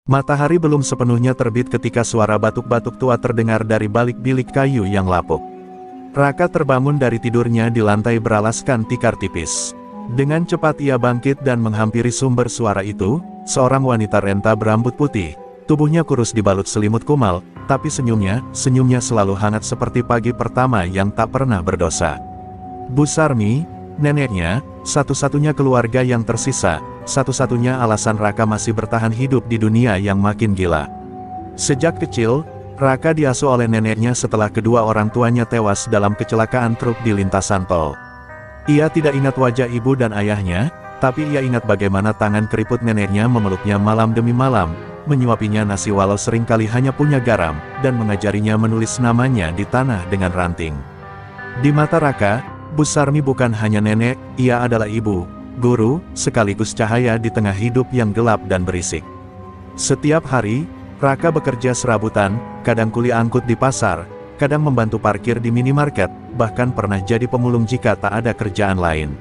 Matahari belum sepenuhnya terbit ketika suara batuk-batuk tua terdengar dari balik bilik kayu yang lapuk. Raka terbangun dari tidurnya di lantai beralaskan tikar tipis. Dengan cepat ia bangkit dan menghampiri sumber suara itu, seorang wanita renta berambut putih. Tubuhnya kurus dibalut selimut kumal, tapi senyumnya selalu hangat seperti pagi pertama yang tak pernah berdosa. Bu Sarmi, neneknya, satu-satunya keluarga yang tersisa, satu-satunya alasan Raka masih bertahan hidup di dunia yang makin gila. Sejak kecil, Raka diasuh oleh neneknya setelah kedua orang tuanya tewas dalam kecelakaan truk di lintasan tol. Ia tidak ingat wajah ibu dan ayahnya, tapi ia ingat bagaimana tangan keriput neneknya memeluknya malam demi malam, menyuapinya nasi walau seringkali hanya punya garam, dan mengajarinya menulis namanya di tanah dengan ranting. Di mata Raka, Bu Sarmi bukan hanya nenek, ia adalah ibu, guru, sekaligus cahaya di tengah hidup yang gelap dan berisik. Setiap hari, Raka bekerja serabutan, kadang kuli angkut di pasar, kadang membantu parkir di minimarket, bahkan pernah jadi pemulung jika tak ada kerjaan lain.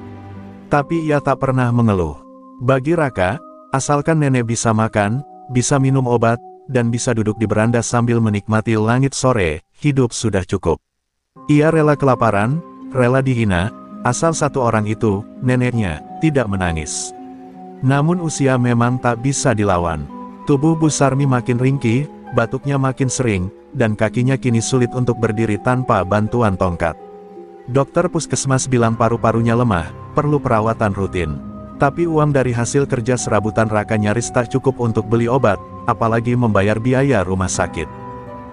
Tapi ia tak pernah mengeluh. Bagi Raka, asalkan nenek bisa makan, bisa minum obat, dan bisa duduk di beranda sambil menikmati langit sore, hidup sudah cukup. Ia rela kelaparan, rela dihina, asal satu orang itu, neneknya, tidak menangis. Namun usia memang tak bisa dilawan. Tubuh Bu Sarmi makin ringkih, batuknya makin sering, dan kakinya kini sulit untuk berdiri tanpa bantuan tongkat. Dokter puskesmas bilang paru-parunya lemah, perlu perawatan rutin. Tapi uang dari hasil kerja serabutan Raka nyaris tak cukup untuk beli obat, apalagi membayar biaya rumah sakit.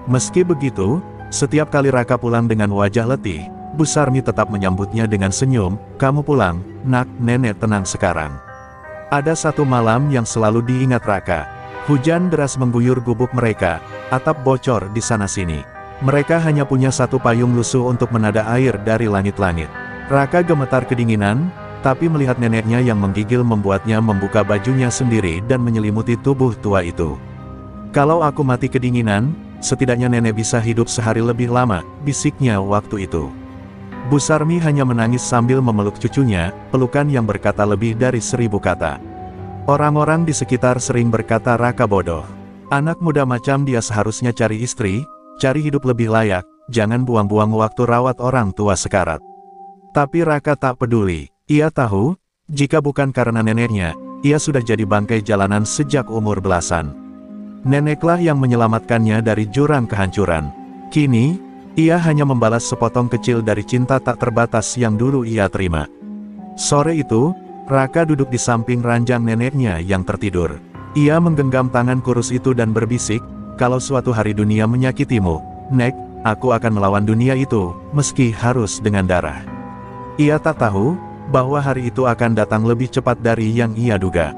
Meski begitu, setiap kali Raka pulang dengan wajah letih, Bu Sarmi tetap menyambutnya dengan senyum, "Kamu pulang, nak, nenek tenang sekarang." Ada satu malam yang selalu diingat Raka. Hujan deras mengguyur gubuk mereka, atap bocor di sana-sini. Mereka hanya punya satu payung lusuh untuk menada air dari langit-langit. Raka gemetar kedinginan, tapi melihat neneknya yang menggigil membuatnya membuka bajunya sendiri dan menyelimuti tubuh tua itu. "Kalau aku mati kedinginan, setidaknya nenek bisa hidup sehari lebih lama," bisiknya waktu itu. Bu Sarmi hanya menangis sambil memeluk cucunya, pelukan yang berkata lebih dari 1000 kata. Orang-orang di sekitar sering berkata Raka bodoh. Anak muda macam dia seharusnya cari istri, cari hidup lebih layak, jangan buang-buang waktu rawat orang tua sekarat. Tapi Raka tak peduli. Ia tahu, jika bukan karena neneknya, ia sudah jadi bangkai jalanan sejak umur belasan. Neneklah yang menyelamatkannya dari jurang kehancuran. Kini, ia hanya membalas sepotong kecil dari cinta tak terbatas yang dulu ia terima. Sore itu, Raka duduk di samping ranjang neneknya yang tertidur. Ia menggenggam tangan kurus itu dan berbisik, "Kalau suatu hari dunia menyakitimu, Nek, aku akan melawan dunia itu, meski harus dengan darah." Ia tak tahu, bahwa hari itu akan datang lebih cepat dari yang ia duga.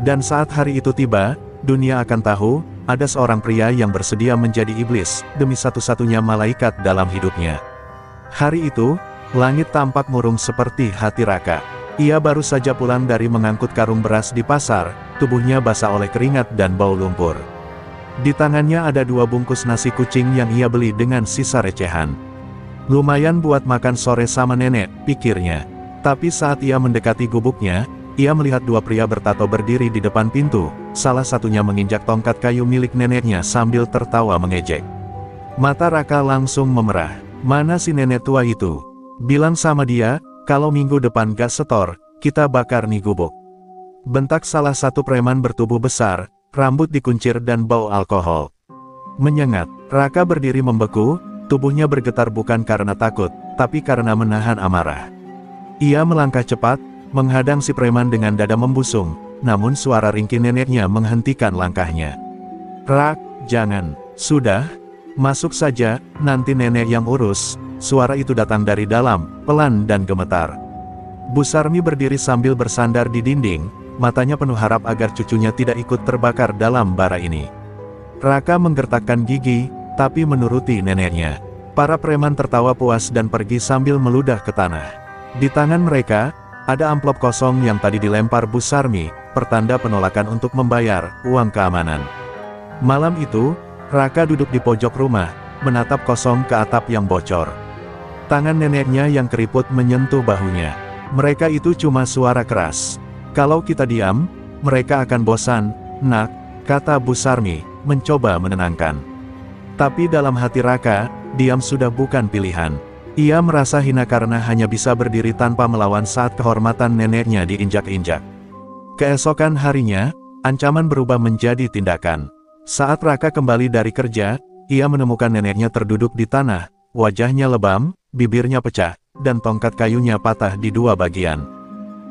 Dan saat hari itu tiba, dunia akan tahu, ada seorang pria yang bersedia menjadi iblis, demi satu-satunya malaikat dalam hidupnya. Hari itu, langit tampak murung seperti hati Raka. Ia baru saja pulang dari mengangkut karung beras di pasar, tubuhnya basah oleh keringat dan bau lumpur. Di tangannya ada 2 bungkus nasi kucing yang ia beli dengan sisa recehan. Lumayan buat makan sore sama nenek, pikirnya. Tapi saat ia mendekati gubuknya, ia melihat 2 pria bertato berdiri di depan pintu, salah satunya menginjak tongkat kayu milik neneknya sambil tertawa mengejek. Mata Raka langsung memerah. Mana si nenek tua itu? Bilang sama dia, kalau minggu depan gak setor, kita bakar nih gubuk. Bentak salah satu preman bertubuh besar, rambut dikuncir dan bau alkohol. Menyengat, Raka berdiri membeku, tubuhnya bergetar bukan karena takut, tapi karena menahan amarah. Ia melangkah cepat, menghadang si preman dengan dada membusung, namun suara ringkih neneknya menghentikan langkahnya. "Rak, jangan, sudah, masuk saja, nanti nenek yang urus." Suara itu datang dari dalam, pelan dan gemetar. Bu Sarmi berdiri sambil bersandar di dinding, matanya penuh harap agar cucunya tidak ikut terbakar dalam bara ini. Raka menggertakkan gigi, tapi menuruti neneknya. Para preman tertawa puas dan pergi sambil meludah ke tanah. Di tangan mereka, ada amplop kosong yang tadi dilempar Bu Sarmi, pertanda penolakan untuk membayar uang keamanan. Malam itu, Raka duduk di pojok rumah, menatap kosong ke atap yang bocor. Tangan neneknya yang keriput menyentuh bahunya. Mereka itu cuma suara keras. "Kalau kita diam, mereka akan bosan, nak, kata Bu Sarmi, mencoba menenangkan. Tapi dalam hati Raka, diam sudah bukan pilihan. Ia merasa hina karena hanya bisa berdiri tanpa melawan saat kehormatan neneknya diinjak-injak. Keesokan harinya, ancaman berubah menjadi tindakan. Saat Raka kembali dari kerja, ia menemukan neneknya terduduk di tanah, wajahnya lebam, bibirnya pecah, dan tongkat kayunya patah di dua bagian.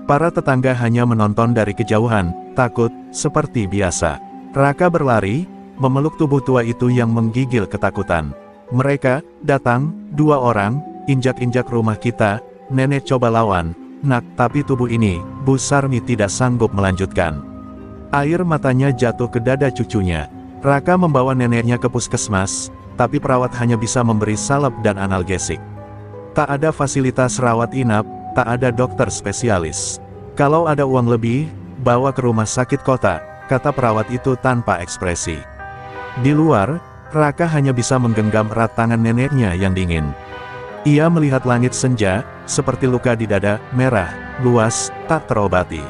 Para tetangga hanya menonton dari kejauhan, takut, seperti biasa. Raka berlari, memeluk tubuh tua itu yang menggigil ketakutan. Mereka datang, 2 orang, injak-injak rumah kita, nenek coba lawan, nak, tapi tubuh ini, Bu Sarmi tidak sanggup melanjutkan. Air matanya jatuh ke dada cucunya. Raka membawa neneknya ke puskesmas, tapi perawat hanya bisa memberi salep dan analgesik. Tak ada fasilitas rawat inap, tak ada dokter spesialis. Kalau ada uang lebih, bawa ke rumah sakit kota, kata perawat itu tanpa ekspresi. Di luar, Raka hanya bisa menggenggam erat tangan neneknya yang dingin. Ia melihat langit senja, seperti luka di dada, merah, luas, tak terobati.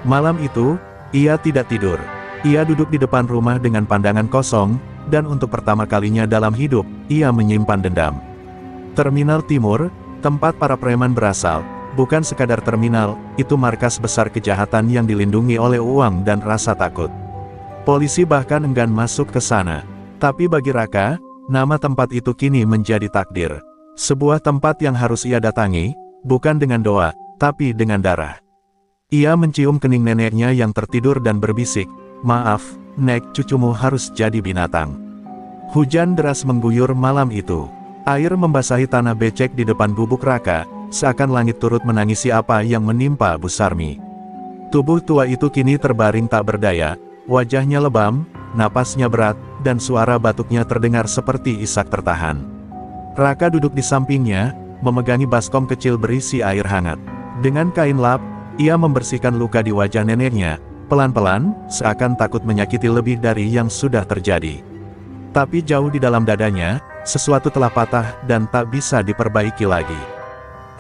Malam itu, ia tidak tidur. Ia duduk di depan rumah dengan pandangan kosong, dan untuk pertama kalinya dalam hidup, ia menyimpan dendam. Terminal Timur, tempat para preman berasal, bukan sekadar terminal, itu markas besar kejahatan yang dilindungi oleh uang dan rasa takut. Polisi bahkan enggan masuk ke sana. Tapi bagi Raka, nama tempat itu kini menjadi takdir. Sebuah tempat yang harus ia datangi, bukan dengan doa, tapi dengan darah. Ia mencium kening neneknya yang tertidur dan berbisik, "Maaf, Nek, cucumu harus jadi binatang." Hujan deras mengguyur malam itu. Air membasahi tanah becek di depan gubuk Raka, seakan langit turut menangisi apa yang menimpa Bu Sarmi. Tubuh tua itu kini terbaring tak berdaya, wajahnya lebam, napasnya berat, dan suara batuknya terdengar seperti isak tertahan. Raka duduk di sampingnya, memegangi baskom kecil berisi air hangat. Dengan kain lap, ia membersihkan luka di wajah neneknya, pelan-pelan, seakan takut menyakiti lebih dari yang sudah terjadi. Tapi jauh di dalam dadanya, sesuatu telah patah dan tak bisa diperbaiki lagi.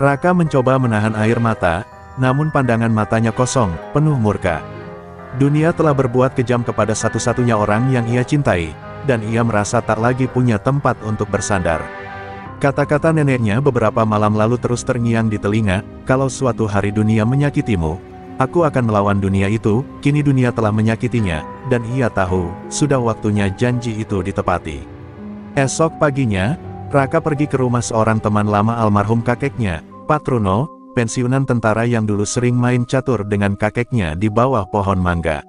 Raka mencoba menahan air mata, namun pandangan matanya kosong, penuh murka. Dunia telah berbuat kejam kepada satu-satunya orang yang ia cintai, dan ia merasa tak lagi punya tempat untuk bersandar. Kata-kata neneknya beberapa malam lalu terus terngiang di telinga, "Kalau suatu hari dunia menyakitimu, aku akan melawan dunia itu." Kini dunia telah menyakitinya, dan ia tahu, sudah waktunya janji itu ditepati. Esok paginya, Raka pergi ke rumah seorang teman lama almarhum kakeknya, Pak Truno, pensiunan tentara yang dulu sering main catur dengan kakeknya di bawah pohon mangga.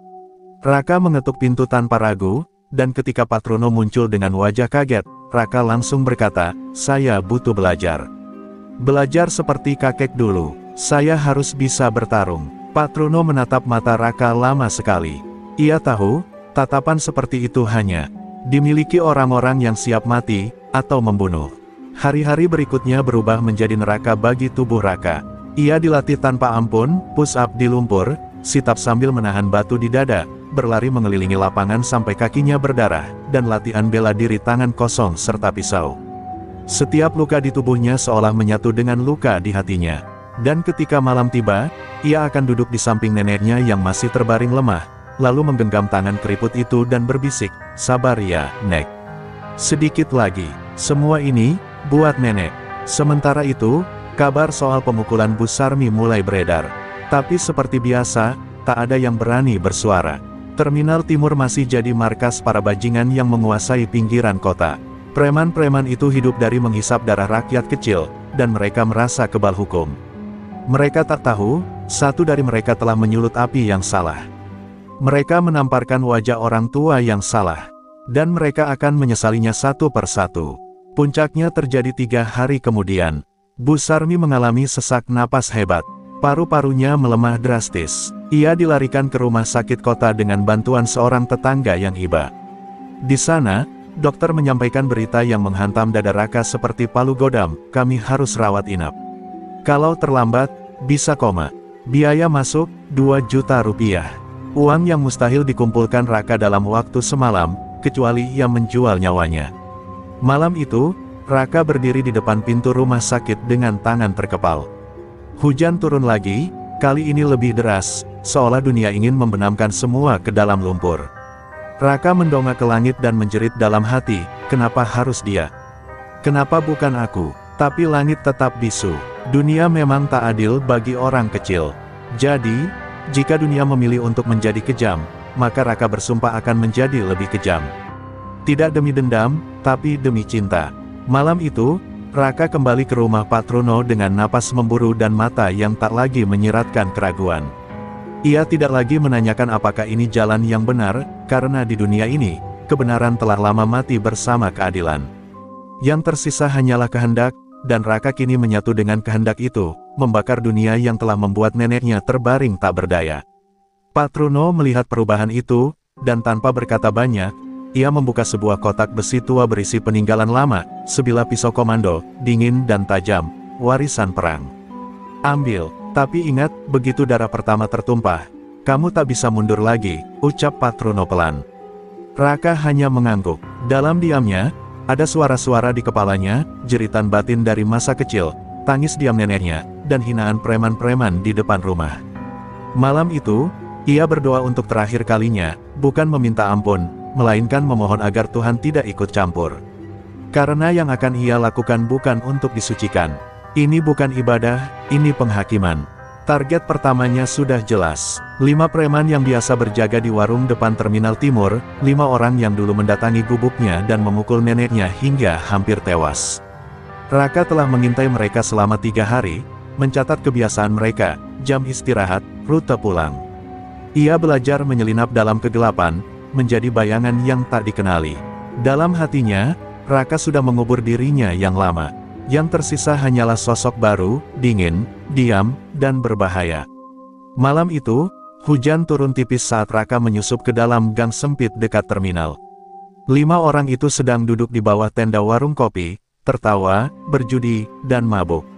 Raka mengetuk pintu tanpa ragu, dan ketika Pak Truno muncul dengan wajah kaget, Raka langsung berkata, "Saya butuh belajar. Belajar seperti kakek dulu. Saya harus bisa bertarung." Pak Truno menatap mata Raka lama sekali. Ia tahu, tatapan seperti itu hanya dimiliki orang-orang yang siap mati, atau membunuh. Hari-hari berikutnya berubah menjadi neraka bagi tubuh Raka. Ia dilatih tanpa ampun, push up di lumpur, sit-up sambil menahan batu di dada, berlari mengelilingi lapangan sampai kakinya berdarah, dan latihan bela diri tangan kosong serta pisau. Setiap luka di tubuhnya seolah menyatu dengan luka di hatinya. Dan ketika malam tiba, ia akan duduk di samping neneknya yang masih terbaring lemah, lalu menggenggam tangan keriput itu dan berbisik, "Sabar ya, Nek. Sedikit lagi. Semua ini, buat nenek." Sementara itu, kabar soal pemukulan Bu Sarmi mulai beredar. Tapi seperti biasa, tak ada yang berani bersuara. Terminal Timur masih jadi markas para bajingan yang menguasai pinggiran kota. Preman-preman itu hidup dari menghisap darah rakyat kecil, dan mereka merasa kebal hukum. Mereka tak tahu, satu dari mereka telah menyulut api yang salah. Mereka menamparkan wajah orang tua yang salah, dan mereka akan menyesalinya satu persatu. Puncaknya terjadi 3 hari kemudian. Bu Sarmi mengalami sesak napas hebat. Paru-parunya melemah drastis. Ia dilarikan ke rumah sakit kota dengan bantuan seorang tetangga yang iba. Di sana, dokter menyampaikan berita yang menghantam dada Raka seperti palu godam, "Kami harus rawat inap. Kalau terlambat, bisa koma. Biaya masuk, 2 juta rupiah." Uang yang mustahil dikumpulkan Raka dalam waktu semalam, kecuali ia menjual nyawanya. Malam itu, Raka berdiri di depan pintu rumah sakit dengan tangan terkepal. Hujan turun lagi, kali ini lebih deras, seolah dunia ingin membenamkan semua ke dalam lumpur. Raka mendongak ke langit dan menjerit dalam hati, kenapa harus dia? Kenapa bukan aku? Tapi langit tetap bisu. Dunia memang tak adil bagi orang kecil. Jadi, jika dunia memilih untuk menjadi kejam, maka Raka bersumpah akan menjadi lebih kejam. Tidak demi dendam, tapi demi cinta. Malam itu, Raka kembali ke rumah Patrono dengan napas memburu dan mata yang tak lagi menyiratkan keraguan. Ia tidak lagi menanyakan apakah ini jalan yang benar, karena di dunia ini, kebenaran telah lama mati bersama keadilan. Yang tersisa hanyalah kehendak, dan Raka kini menyatu dengan kehendak itu, membakar dunia yang telah membuat neneknya terbaring tak berdaya. Patrono melihat perubahan itu, dan tanpa berkata banyak, ia membuka sebuah kotak besi tua berisi peninggalan lama, sebilah pisau komando, dingin dan tajam, warisan perang. Ambil. Tapi ingat, begitu darah pertama tertumpah, kamu tak bisa mundur lagi, ucap Patrono pelan. Raka hanya mengangguk. Dalam diamnya, ada suara-suara di kepalanya, jeritan batin dari masa kecil, tangis diam neneknya, dan hinaan preman-preman di depan rumah. Malam itu, ia berdoa untuk terakhir kalinya, bukan meminta ampun, melainkan memohon agar Tuhan tidak ikut campur. Karena yang akan ia lakukan bukan untuk disucikan. Ini bukan ibadah, ini penghakiman. Target pertamanya sudah jelas. 5 preman yang biasa berjaga di warung depan Terminal Timur, 5 orang yang dulu mendatangi gubuknya dan memukul neneknya hingga hampir tewas. Raka telah mengintai mereka selama 3 hari, mencatat kebiasaan mereka, jam istirahat, rute pulang. Ia belajar menyelinap dalam kegelapan, menjadi bayangan yang tak dikenali. Dalam hatinya, Raka sudah mengubur dirinya yang lama. Yang tersisa hanyalah sosok baru, dingin, diam, dan berbahaya. Malam itu, hujan turun tipis saat Raka menyusup ke dalam gang sempit dekat terminal. 5 orang itu sedang duduk di bawah tenda warung kopi, tertawa, berjudi, dan mabuk.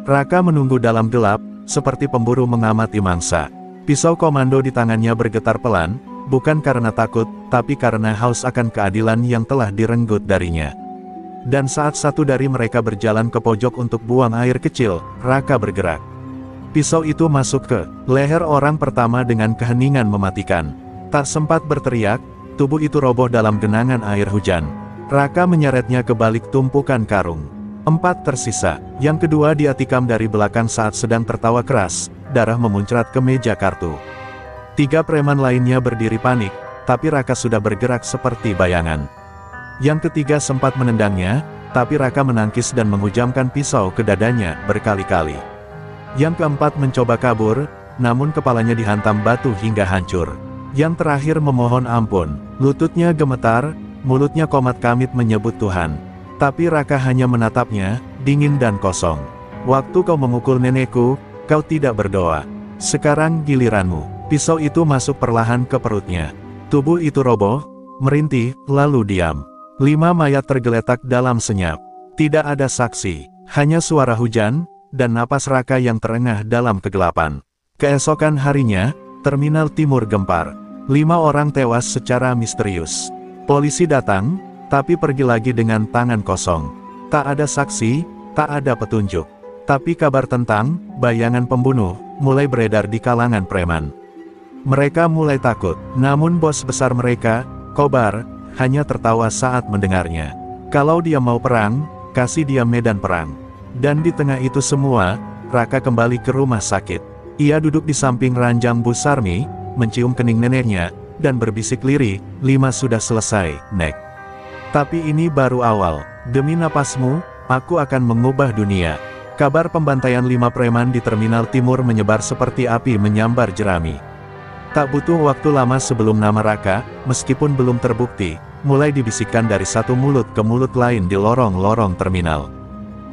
Raka menunggu dalam gelap, seperti pemburu mengamati mangsa. Pisau komando di tangannya bergetar pelan, bukan karena takut, tapi karena haus akan keadilan yang telah direnggut darinya. Dan saat satu dari mereka berjalan ke pojok untuk buang air kecil, Raka bergerak. Pisau itu masuk ke leher orang pertama dengan keheningan mematikan. Tak sempat berteriak, tubuh itu roboh dalam genangan air hujan. Raka menyeretnya ke balik tumpukan karung. 4 tersisa. Yang kedua dia tikam dari belakang saat sedang tertawa keras, darah memuncrat ke meja kartu. 3 preman lainnya berdiri panik, tapi Raka sudah bergerak seperti bayangan. Yang ketiga sempat menendangnya, tapi Raka menangkis dan menghujamkan pisau ke dadanya berkali-kali. Yang keempat mencoba kabur, namun kepalanya dihantam batu hingga hancur. Yang terakhir memohon ampun, lututnya gemetar, mulutnya komat kamit menyebut Tuhan. Tapi Raka hanya menatapnya, dingin dan kosong. Waktu kau memukul nenekku, kau tidak berdoa. Sekarang giliranmu. Pisau itu masuk perlahan ke perutnya. Tubuh itu roboh, merintih, lalu diam. 5 mayat tergeletak dalam senyap. Tidak ada saksi, hanya suara hujan, dan napas Raka yang terengah dalam kegelapan. Keesokan harinya, Terminal Timur gempar. 5 orang tewas secara misterius. Polisi datang, tapi pergi lagi dengan tangan kosong. Tak ada saksi, tak ada petunjuk. Tapi kabar tentang bayangan pembunuh mulai beredar di kalangan preman. Mereka mulai takut, namun bos besar mereka, Kobar, hanya tertawa saat mendengarnya. Kalau dia mau perang, kasih dia medan perang. Dan di tengah itu semua, Raka kembali ke rumah sakit. Ia duduk di samping ranjang Bu Sarmi, mencium kening neneknya, dan berbisik lirih, 5 sudah selesai, Nek. Tapi ini baru awal. Demi napasmu, aku akan mengubah dunia. Kabar pembantaian 5 preman di Terminal Timur menyebar seperti api menyambar jerami. Tak butuh waktu lama sebelum nama Raka, meskipun belum terbukti, mulai dibisikkan dari satu mulut ke mulut lain di lorong-lorong terminal.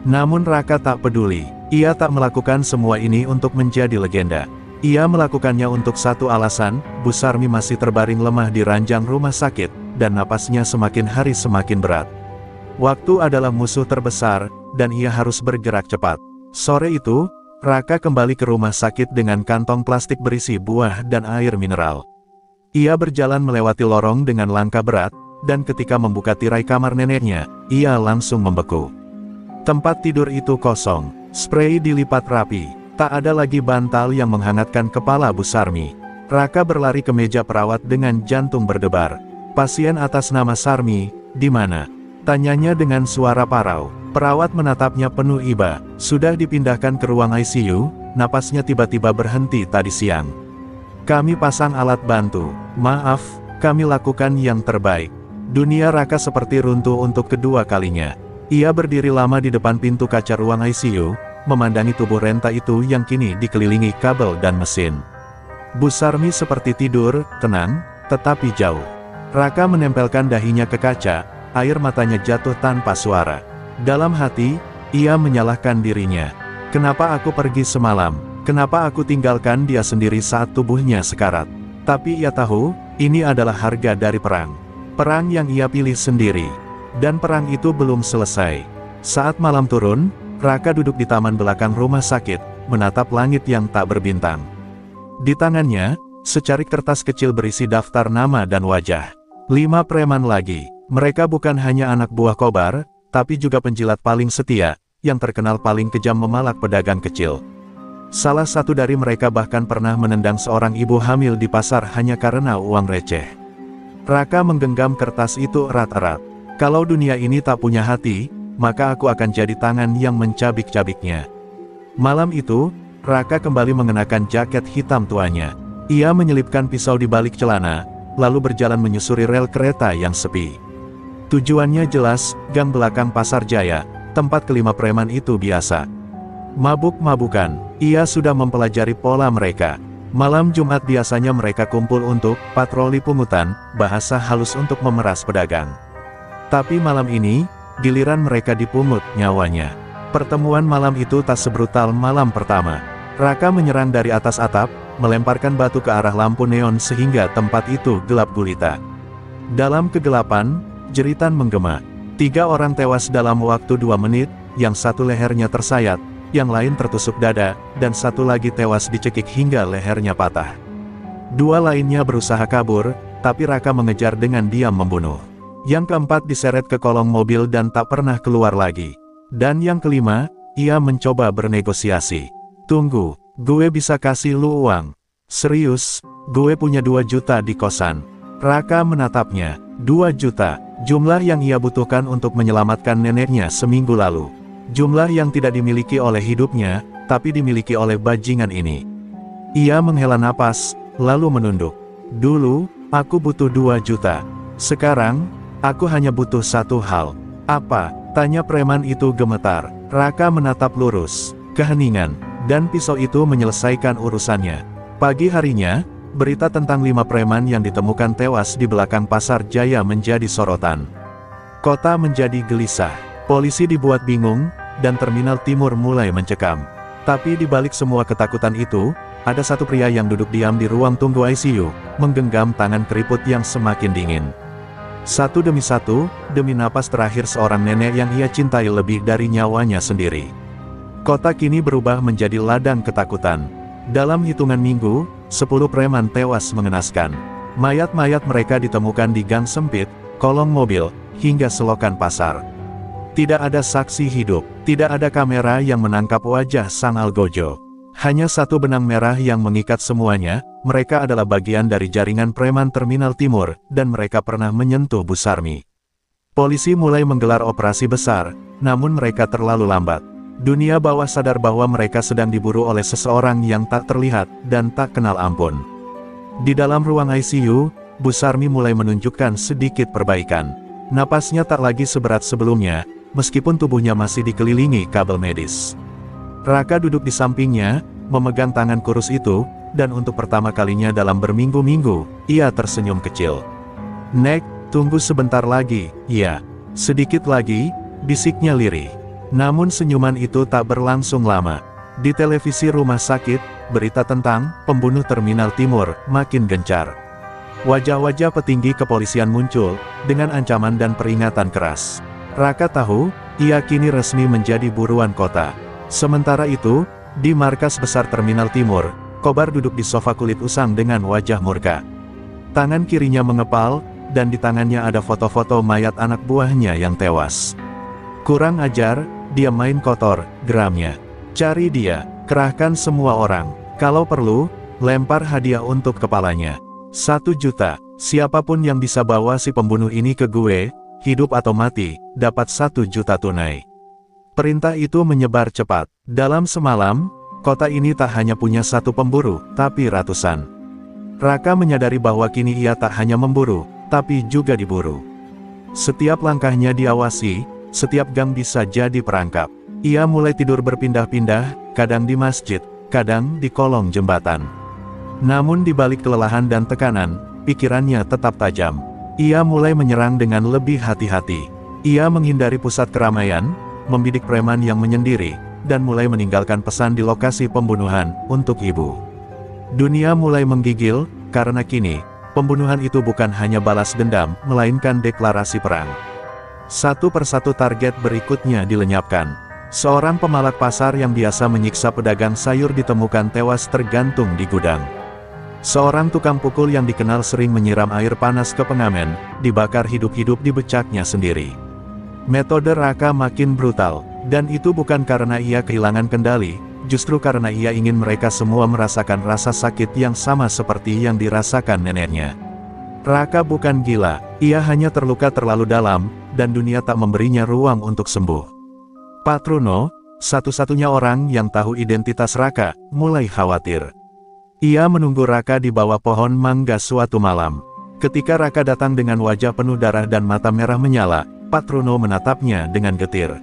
Namun Raka tak peduli. Ia tak melakukan semua ini untuk menjadi legenda. Ia melakukannya untuk satu alasan, Bu Sarmi masih terbaring lemah di ranjang rumah sakit, dan napasnya semakin hari semakin berat. Waktu adalah musuh terbesar, dan ia harus bergerak cepat. Sore itu, Raka kembali ke rumah sakit dengan kantong plastik berisi buah dan air mineral. Ia berjalan melewati lorong dengan langkah berat, dan ketika membuka tirai kamar neneknya, ia langsung membeku. Tempat tidur itu kosong, sprei dilipat rapi, tak ada lagi bantal yang menghangatkan kepala Bu Sarmi. Raka berlari ke meja perawat dengan jantung berdebar. Pasien atas nama Sarmi, di mana? Tanyanya dengan suara parau. Perawat menatapnya penuh iba. Sudah dipindahkan ke ruang ICU, napasnya tiba-tiba berhenti tadi siang. Kami pasang alat bantu. Maaf, kami lakukan yang terbaik. Dunia Raka seperti runtuh untuk kedua kalinya. Ia berdiri lama di depan pintu kaca ruang ICU, memandangi tubuh Renta itu yang kini dikelilingi kabel dan mesin. Bu Sarmi seperti tidur, tenang, tetapi jauh. Raka menempelkan dahinya ke kaca, air matanya jatuh tanpa suara. Dalam hati, ia menyalahkan dirinya. Kenapa aku pergi semalam? Kenapa aku tinggalkan dia sendiri saat tubuhnya sekarat? Tapi ia tahu, ini adalah harga dari perang. Perang yang ia pilih sendiri. Dan perang itu belum selesai. Saat malam turun, Raka duduk di taman belakang rumah sakit, menatap langit yang tak berbintang. Di tangannya, secarik kertas kecil berisi daftar nama dan wajah. 5 preman lagi. Mereka bukan hanya anak buah Kobar, tapi juga penjilat paling setia, yang terkenal paling kejam memalak pedagang kecil. Salah satu dari mereka bahkan pernah menendang seorang ibu hamil di pasar hanya karena uang receh. Raka menggenggam kertas itu erat-erat. Kalau dunia ini tak punya hati, maka aku akan jadi tangan yang mencabik-cabiknya. Malam itu, Raka kembali mengenakan jaket hitam tuanya. Ia menyelipkan pisau di balik celana, lalu berjalan menyusuri rel kereta yang sepi. Tujuannya jelas, gang belakang Pasar Jaya, tempat kelima preman itu biasa mabuk-mabukan. Ia sudah mempelajari pola mereka. Malam Jumat biasanya mereka kumpul untuk patroli pungutan, bahasa halus untuk memeras pedagang. Tapi malam ini, giliran mereka dipungut nyawanya. Pertemuan malam itu tak sebrutal malam pertama. Raka menyerang dari atas atap, melemparkan batu ke arah lampu neon sehingga tempat itu gelap gulita. Dalam kegelapan, jeritan menggema. 3 orang tewas dalam waktu 2 menit, yang satu lehernya tersayat, yang lain tertusuk dada, dan satu lagi tewas dicekik hingga lehernya patah. 2 lainnya berusaha kabur, tapi Raka mengejar dengan diam membunuh. Yang keempat diseret ke kolong mobil dan tak pernah keluar lagi. Dan yang kelima, ia mencoba bernegosiasi. Tunggu, gue bisa kasih lu uang. Serius, gue punya 2 juta di kosan. Raka menatapnya. 2 juta, jumlah yang ia butuhkan untuk menyelamatkan neneknya seminggu lalu. Jumlah yang tidak dimiliki oleh hidupnya, tapi dimiliki oleh bajingan ini. Ia menghela napas, lalu menunduk. Dulu, aku butuh 2 juta. Sekarang, aku hanya butuh 1 hal. Apa? Tanya preman itu gemetar. Raka menatap lurus. Keheningan. Dan pisau itu menyelesaikan urusannya. Pagi harinya, berita tentang 5 preman yang ditemukan tewas di belakang Pasar Jaya menjadi sorotan. Kota menjadi gelisah. Polisi dibuat bingung, dan Terminal Timur mulai mencekam. Tapi di balik semua ketakutan itu, ada satu pria yang duduk diam di ruang tunggu ICU, menggenggam tangan keriput yang semakin dingin. Satu demi satu, demi napas terakhir seorang nenek yang ia cintai lebih dari nyawanya sendiri. Kota kini berubah menjadi ladang ketakutan. Dalam hitungan minggu, 10 preman tewas mengenaskan. Mayat-mayat mereka ditemukan di gang sempit, kolong mobil, hingga selokan pasar. Tidak ada saksi hidup, tidak ada kamera yang menangkap wajah sang algojo. Hanya satu benang merah yang mengikat semuanya, mereka adalah bagian dari jaringan preman Terminal Timur, dan mereka pernah menyentuh Bu Sarmi. Polisi mulai menggelar operasi besar, namun mereka terlalu lambat. Dunia bawah sadar bahwa mereka sedang diburu oleh seseorang yang tak terlihat, dan tak kenal ampun. Di dalam ruang ICU, Bu Sarmi mulai menunjukkan sedikit perbaikan. Napasnya tak lagi seberat sebelumnya, meskipun tubuhnya masih dikelilingi kabel medis. Raka duduk di sampingnya, memegang tangan kurus itu, dan untuk pertama kalinya dalam berminggu-minggu, ia tersenyum kecil. Nek, tunggu sebentar lagi, ya. Sedikit lagi, bisiknya lirih. Namun senyuman itu tak berlangsung lama. Di televisi rumah sakit, berita tentang pembunuh Terminal Timur makin gencar. Wajah-wajah petinggi kepolisian muncul, dengan ancaman dan peringatan keras. Raka tahu, ia kini resmi menjadi buruan kota. Sementara itu, di markas besar Terminal Timur, Kobar duduk di sofa kulit usang dengan wajah murka. Tangan kirinya mengepal, dan di tangannya ada foto-foto mayat anak buahnya yang tewas. Kurang ajar, dia main kotor, geramnya. Cari dia, kerahkan semua orang. Kalau perlu, lempar hadiah untuk kepalanya. 1 juta. Siapapun yang bisa bawa si pembunuh ini ke gue, hidup atau mati, dapat 1 juta tunai. Perintah itu menyebar cepat. Dalam semalam, kota ini tak hanya punya 1 pemburu, tapi ratusan. Raka menyadari bahwa kini ia tak hanya memburu, tapi juga diburu. Setiap langkahnya diawasi, setiap gang bisa jadi perangkap. Ia mulai tidur berpindah-pindah, kadang di masjid, kadang di kolong jembatan. Namun di balik kelelahan dan tekanan, pikirannya tetap tajam. Ia mulai menyerang dengan lebih hati-hati. Ia menghindari pusat keramaian, membidik preman yang menyendiri, dan mulai meninggalkan pesan di lokasi pembunuhan, untuk ibu. Dunia mulai menggigil, karena kini, pembunuhan itu bukan hanya balas dendam, melainkan deklarasi perang. Satu persatu target berikutnya dilenyapkan. Seorang pemalak pasar yang biasa menyiksa pedagang sayur ditemukan tewas tergantung di gudang. Seorang tukang pukul yang dikenal sering menyiram air panas ke pengamen, dibakar hidup-hidup di becaknya sendiri. Metode Raka makin brutal, dan itu bukan karena ia kehilangan kendali, justru karena ia ingin mereka semua merasakan rasa sakit yang sama seperti yang dirasakan neneknya. Raka bukan gila, ia hanya terluka terlalu dalam, dan dunia tak memberinya ruang untuk sembuh. Pak Truno, satu-satunya orang yang tahu identitas Raka, mulai khawatir. Ia menunggu Raka di bawah pohon mangga suatu malam. Ketika Raka datang dengan wajah penuh darah dan mata merah menyala, Pak Truno menatapnya dengan getir.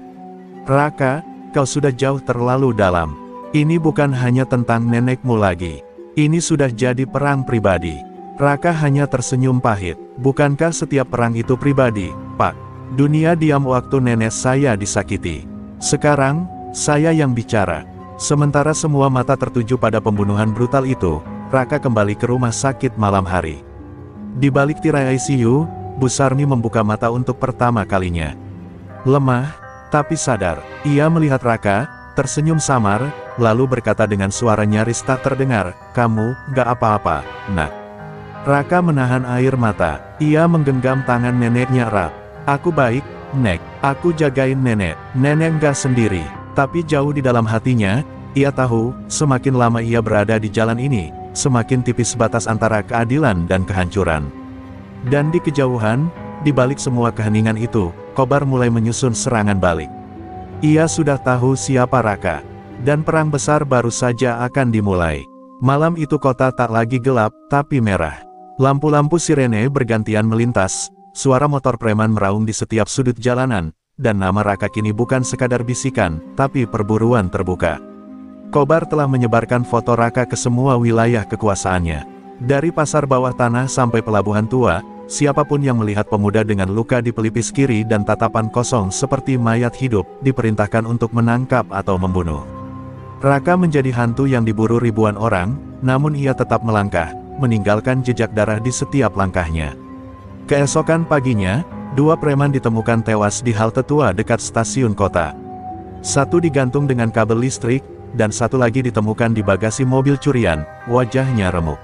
"Raka, kau sudah jauh terlalu dalam. Ini bukan hanya tentang nenekmu lagi. Ini sudah jadi perang pribadi." Raka hanya tersenyum pahit. "Bukankah setiap perang itu pribadi, Pak? Dunia diam waktu nenek saya disakiti. Sekarang, saya yang bicara." Sementara semua mata tertuju pada pembunuhan brutal itu, Raka kembali ke rumah sakit malam hari. Di balik tirai ICU, Bu Sarmi membuka mata untuk pertama kalinya. Lemah, tapi sadar, ia melihat Raka, tersenyum samar, lalu berkata dengan suara nyaris tak terdengar, "Kamu, gak apa-apa, Nak." Raka menahan air mata, ia menggenggam tangan neneknya erat. "Aku baik, Nek, aku jagain nenek gak sendiri." Tapi jauh di dalam hatinya, ia tahu, semakin lama ia berada di jalan ini, semakin tipis batas antara keadilan dan kehancuran. Dan di kejauhan, di balik semua keheningan itu, Kobar mulai menyusun serangan balik. Ia sudah tahu siapa Raka, dan perang besar baru saja akan dimulai. Malam itu kota tak lagi gelap, tapi merah. Lampu-lampu sirene bergantian melintas, suara motor preman meraung di setiap sudut jalanan, dan nama Raka kini bukan sekadar bisikan, tapi perburuan terbuka. Kobar telah menyebarkan foto Raka ke semua wilayah kekuasaannya. Dari pasar bawah tanah sampai pelabuhan tua, siapapun yang melihat pemuda dengan luka di pelipis kiri dan tatapan kosong seperti mayat hidup, diperintahkan untuk menangkap atau membunuh. Raka menjadi hantu yang diburu ribuan orang, namun ia tetap melangkah, meninggalkan jejak darah di setiap langkahnya. Keesokan paginya, 2 preman ditemukan tewas di halte tua dekat stasiun kota. Satu digantung dengan kabel listrik, dan satu lagi ditemukan di bagasi mobil curian, wajahnya remuk.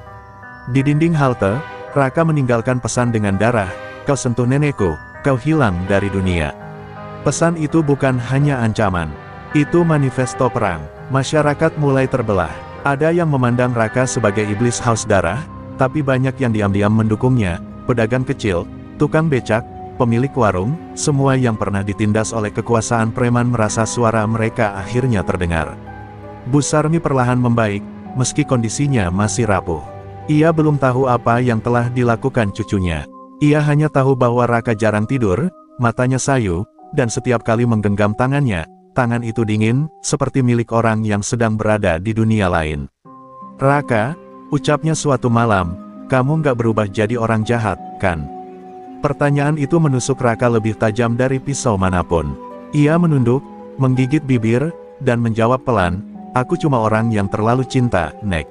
Di dinding halte, Raka meninggalkan pesan dengan darah, "Kau sentuh nenekku, kau hilang dari dunia." Pesan itu bukan hanya ancaman. Itu manifesto perang. Masyarakat mulai terbelah. Ada yang memandang Raka sebagai iblis haus darah, tapi banyak yang diam-diam mendukungnya, pedagang kecil, tukang becak, pemilik warung, semua yang pernah ditindas oleh kekuasaan preman merasa suara mereka akhirnya terdengar. Bu Sarmi perlahan membaik, meski kondisinya masih rapuh. Ia belum tahu apa yang telah dilakukan cucunya. Ia hanya tahu bahwa Raka jarang tidur, matanya sayu, dan setiap kali menggenggam tangannya, tangan itu dingin, seperti milik orang yang sedang berada di dunia lain. "Raka," ucapnya suatu malam, "kamu nggak berubah jadi orang jahat, kan?" Pertanyaan itu menusuk Raka lebih tajam dari pisau manapun. Ia menunduk, menggigit bibir, dan menjawab pelan, "Aku cuma orang yang terlalu cinta, Nek."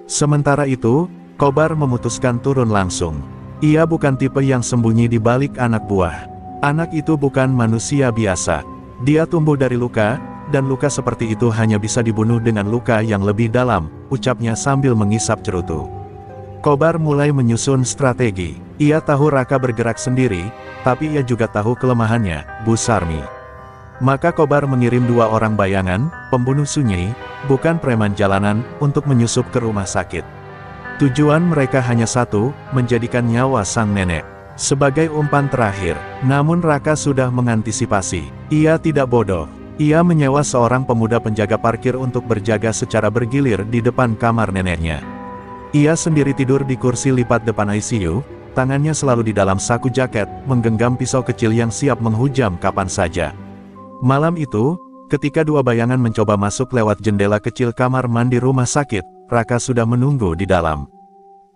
Sementara itu, Kobar memutuskan turun langsung. Ia bukan tipe yang sembunyi di balik anak buah. Anak itu bukan manusia biasa. Dia tumbuh dari luka, dan luka seperti itu hanya bisa dibunuh dengan luka yang lebih dalam, ucapnya sambil mengisap cerutu. Kobar mulai menyusun strategi. Ia tahu Raka bergerak sendiri, tapi ia juga tahu kelemahannya, Bu Sarmi. Maka Kobar mengirim 2 orang bayangan, pembunuh sunyi, bukan preman jalanan, untuk menyusup ke rumah sakit. Tujuan mereka hanya satu, menjadikan nyawa sang nenek sebagai umpan terakhir. Namun Raka sudah mengantisipasi. Ia tidak bodoh. Ia menyewa seorang pemuda penjaga parkir untuk berjaga secara bergilir di depan kamar neneknya. Ia sendiri tidur di kursi lipat depan ICU, tangannya selalu di dalam saku jaket, menggenggam pisau kecil yang siap menghujam kapan saja. Malam itu, ketika dua bayangan mencoba masuk lewat jendela kecil kamar mandi rumah sakit, Raka sudah menunggu di dalam.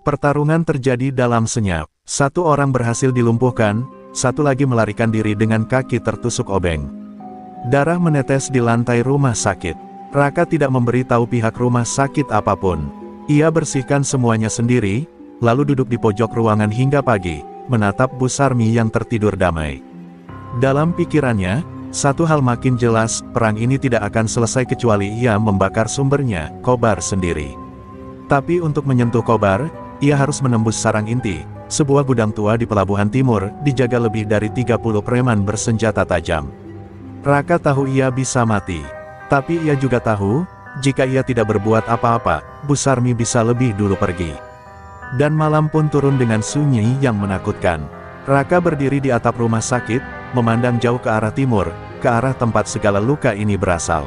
Pertarungan terjadi dalam senyap. Satu orang berhasil dilumpuhkan, satu lagi melarikan diri dengan kaki tertusuk obeng. Darah menetes di lantai rumah sakit. Raka tidak memberi tahu pihak rumah sakit apapun. Ia bersihkan semuanya sendiri, lalu duduk di pojok ruangan hingga pagi, menatap Bu Sarmi yang tertidur damai. Dalam pikirannya, satu hal makin jelas, perang ini tidak akan selesai kecuali ia membakar sumbernya, Kobar sendiri. Tapi untuk menyentuh Kobar, ia harus menembus sarang inti, sebuah gudang tua di pelabuhan timur, dijaga lebih dari 30 preman bersenjata tajam. Raka tahu ia bisa mati. Tapi ia juga tahu, jika ia tidak berbuat apa-apa, Bu Sarmi bisa lebih dulu pergi. Dan malam pun turun dengan sunyi yang menakutkan. Raka berdiri di atap rumah sakit, memandang jauh ke arah timur, ke arah tempat segala luka ini berasal.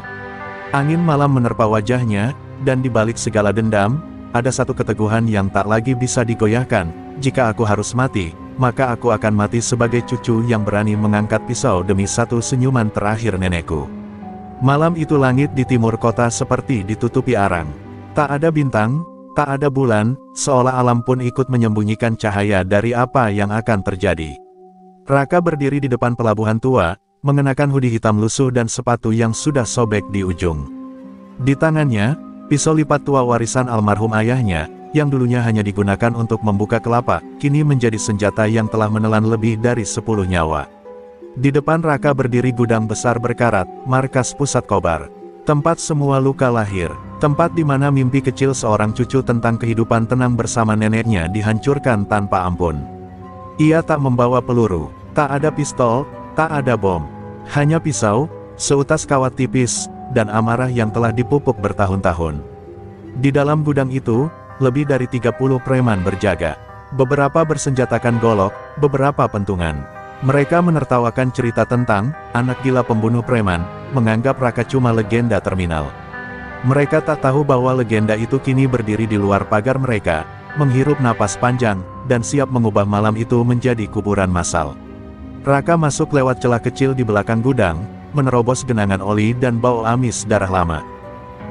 Angin malam menerpa wajahnya, dan di balik segala dendam, ada satu keteguhan yang tak lagi bisa digoyahkan. Jika aku harus mati, maka aku akan mati sebagai cucu yang berani mengangkat pisau demi satu senyuman terakhir nenekku. Malam itu langit di timur kota seperti ditutupi arang. Tak ada bintang, tak ada bulan, seolah alam pun ikut menyembunyikan cahaya dari apa yang akan terjadi. Raka berdiri di depan pelabuhan tua, mengenakan hoodie hitam lusuh dan sepatu yang sudah sobek di ujung. Di tangannya, pisau lipat tua warisan almarhum ayahnya, yang dulunya hanya digunakan untuk membuka kelapa, kini menjadi senjata yang telah menelan lebih dari 10 nyawa. Di depan Raka berdiri gudang besar berkarat, markas pusat Kobar. Tempat semua luka lahir, tempat di mana mimpi kecil seorang cucu tentang kehidupan tenang bersama neneknya dihancurkan tanpa ampun. Ia tak membawa peluru, tak ada pistol, tak ada bom. Hanya pisau, seutas kawat tipis, dan amarah yang telah dipupuk bertahun-tahun. Di dalam gudang itu, lebih dari 30 preman berjaga. Beberapa bersenjatakan golok, beberapa pentungan. Mereka menertawakan cerita tentang anak gila pembunuh preman, menganggap Raka cuma legenda terminal. Mereka tak tahu bahwa legenda itu kini berdiri di luar pagar mereka, menghirup napas panjang, dan siap mengubah malam itu menjadi kuburan massal. Raka masuk lewat celah kecil di belakang gudang, menerobos genangan oli dan bau amis darah lama.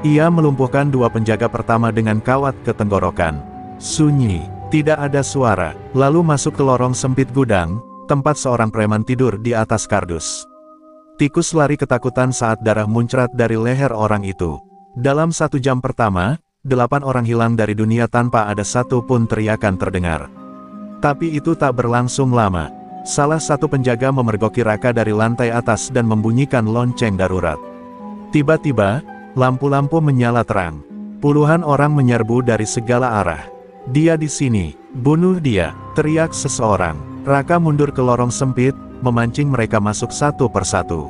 Ia melumpuhkan dua penjaga pertama dengan kawat ke tenggorokan. Sunyi, tidak ada suara, lalu masuk ke lorong sempit gudang, tempat seorang preman tidur di atas kardus. Tikus lari ketakutan saat darah muncrat dari leher orang itu. Dalam 1 jam pertama, 8 orang hilang dari dunia tanpa ada satu pun teriakan terdengar. Tapi itu tak berlangsung lama. Salah satu penjaga memergoki Raka dari lantai atas dan membunyikan lonceng darurat. Tiba-tiba, lampu-lampu menyala terang. Puluhan orang menyerbu dari segala arah. Dia di sini, bunuh dia, teriak seseorang. Raka mundur ke lorong sempit, memancing mereka masuk satu persatu.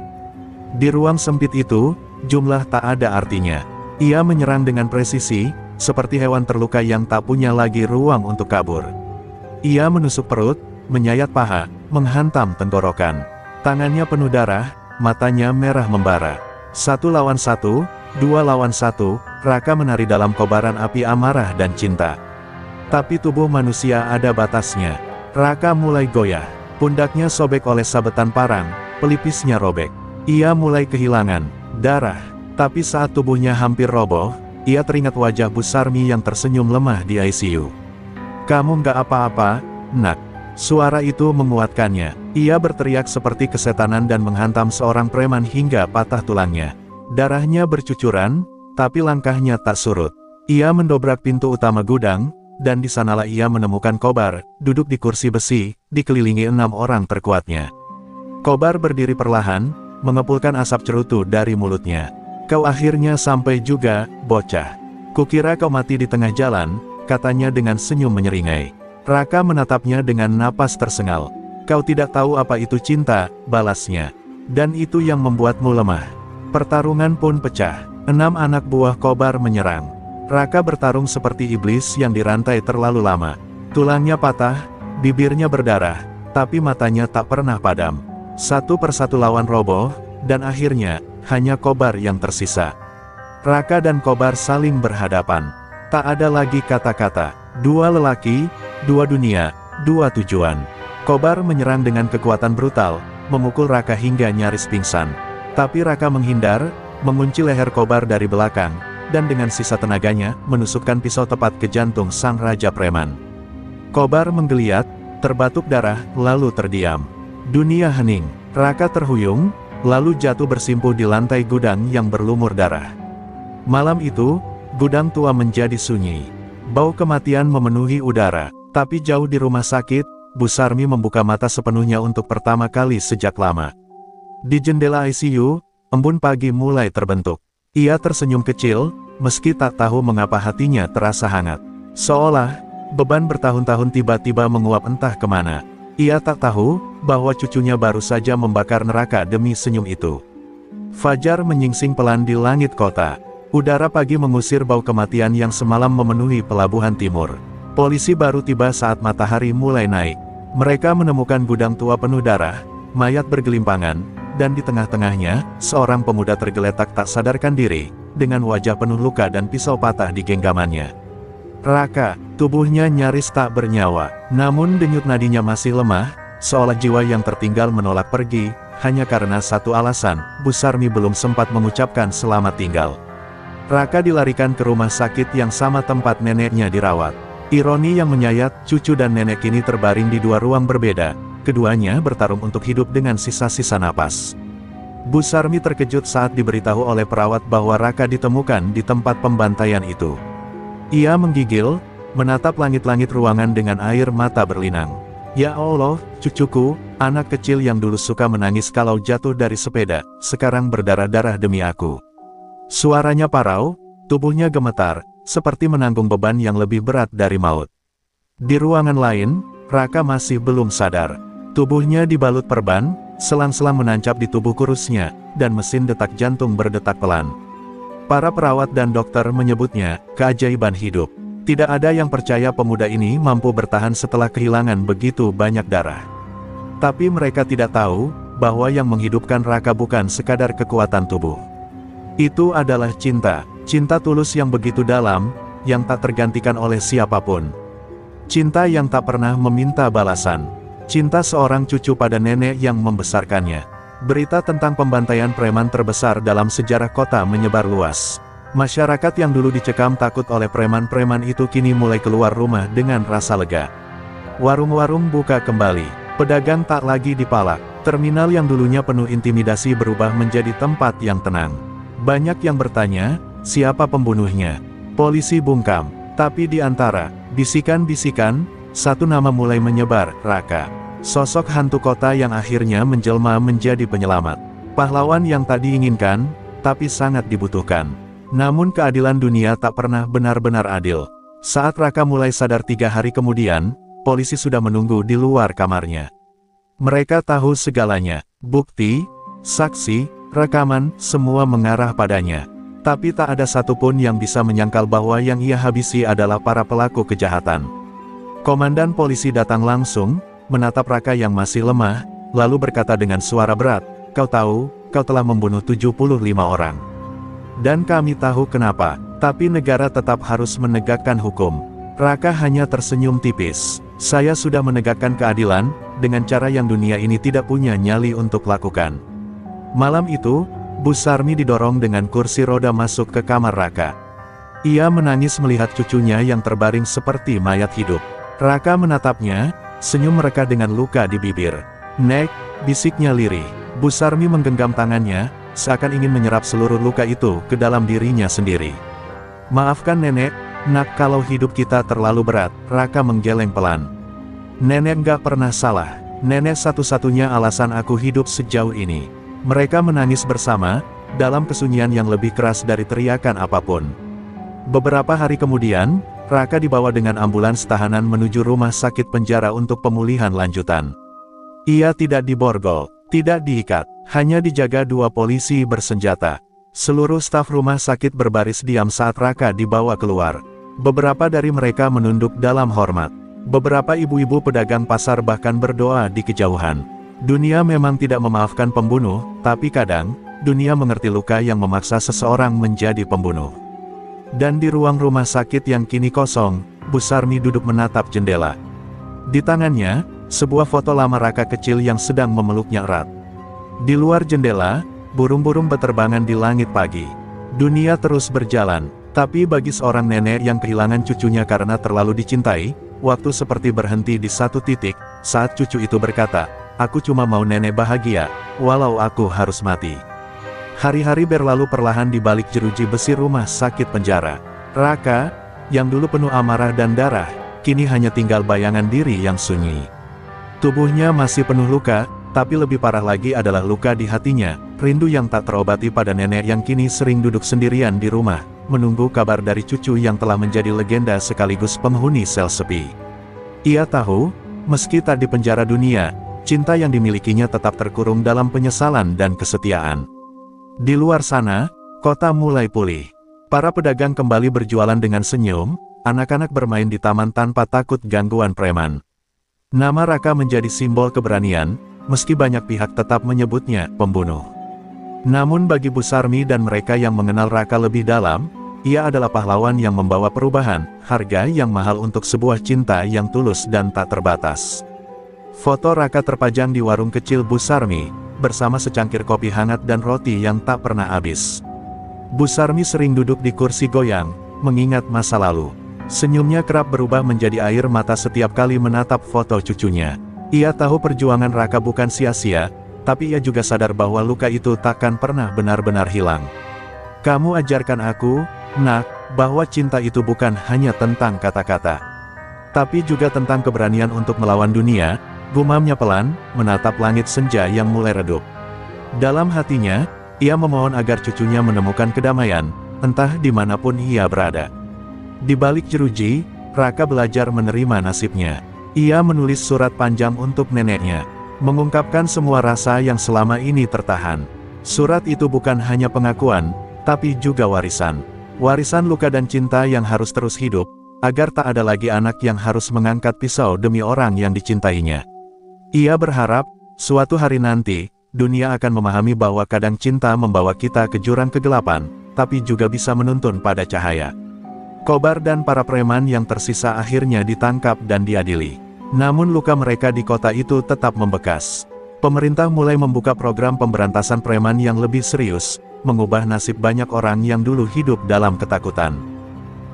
Di ruang sempit itu, jumlah tak ada artinya. Ia menyerang dengan presisi, seperti hewan terluka yang tak punya lagi ruang untuk kabur. Ia menusuk perut, menyayat paha, menghantam tenggorokan. Tangannya penuh darah, matanya merah membara. 1 lawan 1, 2 lawan 1, Raka menari dalam kobaran api amarah dan cinta. Tapi tubuh manusia ada batasnya. Raka mulai goyah. Pundaknya sobek oleh sabetan parang, pelipisnya robek. Ia mulai kehilangan darah. Tapi saat tubuhnya hampir roboh, ia teringat wajah Bu Sarmi yang tersenyum lemah di ICU. "Kamu nggak apa-apa, Nak." Suara itu menguatkannya. Ia berteriak seperti kesetanan dan menghantam seorang preman hingga patah tulangnya. Darahnya bercucuran, tapi langkahnya tak surut. Ia mendobrak pintu utama gudang, dan di sanalah ia menemukan Kobar, duduk di kursi besi, dikelilingi 6 orang terkuatnya. Kobar berdiri perlahan, mengepulkan asap cerutu dari mulutnya. "Kau akhirnya sampai juga, bocah. Kukira kau mati di tengah jalan," katanya dengan senyum menyeringai. Raka menatapnya dengan napas tersengal. "Kau tidak tahu apa itu cinta," balasnya. "Dan itu yang membuatmu lemah." Pertarungan pun pecah. 6 anak buah Kobar menyerang. Raka bertarung seperti iblis yang dirantai terlalu lama. Tulangnya patah, bibirnya berdarah, tapi matanya tak pernah padam. Satu persatu lawan roboh, dan akhirnya, hanya Kobar yang tersisa. Raka dan Kobar saling berhadapan. Tak ada lagi kata-kata. Dua lelaki, dua dunia, dua tujuan. Kobar menyerang dengan kekuatan brutal, memukul Raka hingga nyaris pingsan. Tapi Raka menghindar, mengunci leher Kobar dari belakang, dan dengan sisa tenaganya, menusukkan pisau tepat ke jantung sang Raja Preman. Kobar menggeliat, terbatuk darah, lalu terdiam. Dunia hening, Raka terhuyung, lalu jatuh bersimpuh di lantai gudang yang berlumur darah. Malam itu, gudang tua menjadi sunyi. Bau kematian memenuhi udara, tapi jauh di rumah sakit, Bu Sarmi membuka mata sepenuhnya untuk pertama kali sejak lama. Di jendela ICU, embun pagi mulai terbentuk. Ia tersenyum kecil, meski tak tahu mengapa hatinya terasa hangat. Seolah beban bertahun-tahun tiba-tiba menguap entah kemana. Ia tak tahu bahwa cucunya baru saja membakar neraka demi senyum itu. Fajar menyingsing pelan di langit kota. Udara pagi mengusir bau kematian yang semalam memenuhi pelabuhan timur. Polisi baru tiba saat matahari mulai naik. Mereka menemukan gudang tua penuh darah, mayat bergelimpangan, dan di tengah-tengahnya, seorang pemuda tergeletak tak sadarkan diri, dengan wajah penuh luka dan pisau patah di genggamannya. Raka, tubuhnya nyaris tak bernyawa, namun denyut nadinya masih lemah, seolah jiwa yang tertinggal menolak pergi, hanya karena satu alasan, Bu Sarmi belum sempat mengucapkan selamat tinggal. Raka dilarikan ke rumah sakit yang sama tempat neneknya dirawat. Ironi yang menyayat, cucu dan nenek kini terbaring di dua ruang berbeda, keduanya bertarung untuk hidup dengan sisa-sisa napas. Bu Sarmi terkejut saat diberitahu oleh perawat bahwa Raka ditemukan di tempat pembantaian itu. Ia menggigil, menatap langit-langit ruangan dengan air mata berlinang. Ya Allah, cucuku, anak kecil yang dulu suka menangis kalau jatuh dari sepeda, sekarang berdarah-darah demi aku. Suaranya parau, tubuhnya gemetar, seperti menanggung beban yang lebih berat dari maut. Di ruangan lain, Raka masih belum sadar. Tubuhnya dibalut perban, selang-selang menancap di tubuh kurusnya, dan mesin detak jantung berdetak pelan. Para perawat dan dokter menyebutnya keajaiban hidup. Tidak ada yang percaya pemuda ini mampu bertahan setelah kehilangan begitu banyak darah. Tapi mereka tidak tahu bahwa yang menghidupkan Raka bukan sekadar kekuatan tubuh. Itu adalah cinta, cinta tulus yang begitu dalam, yang tak tergantikan oleh siapapun. Cinta yang tak pernah meminta balasan. Cinta seorang cucu pada nenek yang membesarkannya. Berita tentang pembantaian preman terbesar dalam sejarah kota menyebar luas. Masyarakat yang dulu dicekam takut oleh preman-preman itu kini mulai keluar rumah dengan rasa lega. Warung-warung buka kembali, pedagang tak lagi dipalak, terminal yang dulunya penuh intimidasi berubah menjadi tempat yang tenang. Banyak yang bertanya, siapa pembunuhnya? Polisi bungkam, tapi di antara bisikan-bisikan, satu nama mulai menyebar, Raka. Sosok hantu kota yang akhirnya menjelma menjadi penyelamat. Pahlawan yang tak diinginkan, tapi sangat dibutuhkan. Namun keadilan dunia tak pernah benar-benar adil. Saat Raka mulai sadar 3 hari kemudian, polisi sudah menunggu di luar kamarnya. Mereka tahu segalanya, bukti, saksi, rekaman, semua mengarah padanya. Tapi tak ada satupun yang bisa menyangkal bahwa yang ia habisi adalah para pelaku kejahatan. Komandan polisi datang langsung, menatap Raka yang masih lemah, lalu berkata dengan suara berat, "Kau tahu, kau telah membunuh 75 orang. Dan kami tahu kenapa, tapi negara tetap harus menegakkan hukum." Raka hanya tersenyum tipis. "Saya sudah menegakkan keadilan, dengan cara yang dunia ini tidak punya nyali untuk lakukan." Malam itu, Bu Sarmi didorong dengan kursi roda masuk ke kamar Raka. Ia menangis melihat cucunya yang terbaring seperti mayat hidup. Raka menatapnya, senyum mereka dengan luka di bibir. "Nek," bisiknya lirih. Bu Sarmi menggenggam tangannya, seakan ingin menyerap seluruh luka itu ke dalam dirinya sendiri. "Maafkan nenek, nak, kalau hidup kita terlalu berat." Raka menggeleng pelan. "Nenek gak pernah salah. Nenek satu-satunya alasan aku hidup sejauh ini." Mereka menangis bersama, dalam kesunyian yang lebih keras dari teriakan apapun. Beberapa hari kemudian, Raka dibawa dengan ambulans tahanan menuju rumah sakit penjara untuk pemulihan lanjutan. Ia tidak diborgol, tidak diikat, hanya dijaga 2 polisi bersenjata. Seluruh staf rumah sakit berbaris diam saat Raka dibawa keluar. Beberapa dari mereka menunduk dalam hormat. Beberapa ibu-ibu pedagang pasar bahkan berdoa di kejauhan. Dunia memang tidak memaafkan pembunuh, tapi kadang, dunia mengerti luka yang memaksa seseorang menjadi pembunuh. Dan di ruang rumah sakit yang kini kosong, Bu Sarmi duduk menatap jendela. Di tangannya, sebuah foto lama Raka kecil yang sedang memeluknya erat. Di luar jendela, burung-burung berterbangan di langit pagi. Dunia terus berjalan, tapi bagi seorang nenek yang kehilangan cucunya karena terlalu dicintai, waktu seperti berhenti di satu titik, saat cucu itu berkata, "Aku cuma mau nenek bahagia, walau aku harus mati." Hari-hari berlalu perlahan di balik jeruji besi rumah sakit penjara. Raka, yang dulu penuh amarah dan darah, kini hanya tinggal bayangan diri yang sunyi. Tubuhnya masih penuh luka, tapi lebih parah lagi adalah luka di hatinya, rindu yang tak terobati pada nenek yang kini sering duduk sendirian di rumah, menunggu kabar dari cucu yang telah menjadi legenda sekaligus penghuni sel sepi. Ia tahu, meski tak dipenjara dunia, cinta yang dimilikinya tetap terkurung dalam penyesalan dan kesetiaan. Di luar sana, kota mulai pulih. Para pedagang kembali berjualan dengan senyum, anak-anak bermain di taman tanpa takut gangguan preman. Nama Raka menjadi simbol keberanian, meski banyak pihak tetap menyebutnya pembunuh. Namun bagi Bu Sarmi dan mereka yang mengenal Raka lebih dalam, ia adalah pahlawan yang membawa perubahan, harga yang mahal untuk sebuah cinta yang tulus dan tak terbatas. Foto Raka terpajang di warung kecil Bu Sarmi, bersama secangkir kopi hangat dan roti yang tak pernah habis. Bu Sarmi sering duduk di kursi goyang, mengingat masa lalu. Senyumnya kerap berubah menjadi air mata setiap kali menatap foto cucunya. Ia tahu perjuangan Raka bukan sia-sia, tapi ia juga sadar bahwa luka itu takkan pernah benar-benar hilang. "Kamu ajarkan aku, Nak, bahwa cinta itu bukan hanya tentang kata-kata, tapi juga tentang keberanian untuk melawan dunia," gumamnya pelan, menatap langit senja yang mulai redup. Dalam hatinya, ia memohon agar cucunya menemukan kedamaian, entah dimanapun ia berada. Di balik jeruji, Raka belajar menerima nasibnya. Ia menulis surat panjang untuk neneknya, mengungkapkan semua rasa yang selama ini tertahan. Surat itu bukan hanya pengakuan, tapi juga warisan. Warisan luka dan cinta yang harus terus hidup, agar tak ada lagi anak yang harus mengangkat pisau demi orang yang dicintainya. Ia berharap, suatu hari nanti, dunia akan memahami bahwa kadang cinta membawa kita ke jurang kegelapan, tapi juga bisa menuntun pada cahaya. Kobar dan para preman yang tersisa akhirnya ditangkap dan diadili. Namun luka mereka di kota itu tetap membekas. Pemerintah mulai membuka program pemberantasan preman yang lebih serius, mengubah nasib banyak orang yang dulu hidup dalam ketakutan.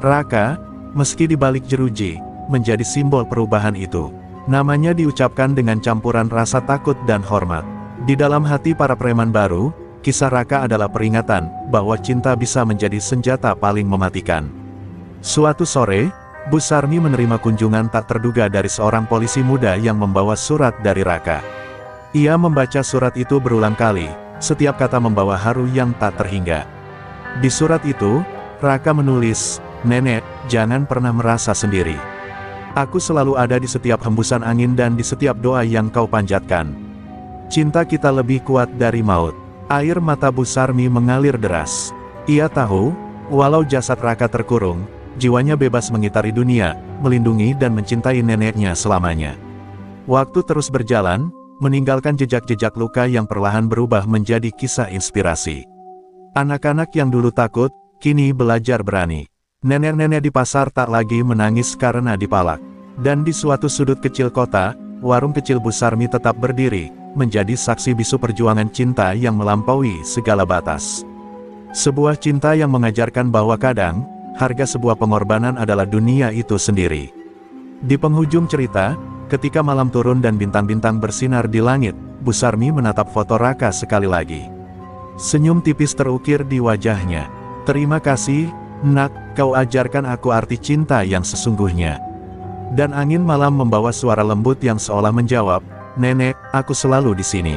Raka, meski di balik jeruji, menjadi simbol perubahan itu. Namanya diucapkan dengan campuran rasa takut dan hormat. Di dalam hati para preman baru, kisah Raka adalah peringatan bahwa cinta bisa menjadi senjata paling mematikan. Suatu sore, Bu Sarmi menerima kunjungan tak terduga dari seorang polisi muda yang membawa surat dari Raka. Ia membaca surat itu berulang kali, setiap kata membawa haru yang tak terhingga. Di surat itu, Raka menulis, "Nenek, jangan pernah merasa sendiri. Aku selalu ada di setiap hembusan angin dan di setiap doa yang kau panjatkan. Cinta kita lebih kuat dari maut." Air mata Bu Sarmi mengalir deras. Ia tahu, walau jasad Raka terkurung, jiwanya bebas mengitari dunia, melindungi dan mencintai neneknya selamanya. Waktu terus berjalan, meninggalkan jejak-jejak luka yang perlahan berubah menjadi kisah inspirasi. Anak-anak yang dulu takut, kini belajar berani. Nenek-nenek di pasar tak lagi menangis karena dipalak. Dan di suatu sudut kecil kota, warung kecil Bu Sarmi tetap berdiri, menjadi saksi bisu perjuangan cinta yang melampaui segala batas. Sebuah cinta yang mengajarkan bahwa kadang, harga sebuah pengorbanan adalah dunia itu sendiri. Di penghujung cerita, ketika malam turun dan bintang-bintang bersinar di langit, Bu Sarmi menatap foto Raka sekali lagi. Senyum tipis terukir di wajahnya. "Terima kasih, Nak, kau ajarkan aku arti cinta yang sesungguhnya." Dan angin malam membawa suara lembut yang seolah menjawab, "Nenek, aku selalu di sini."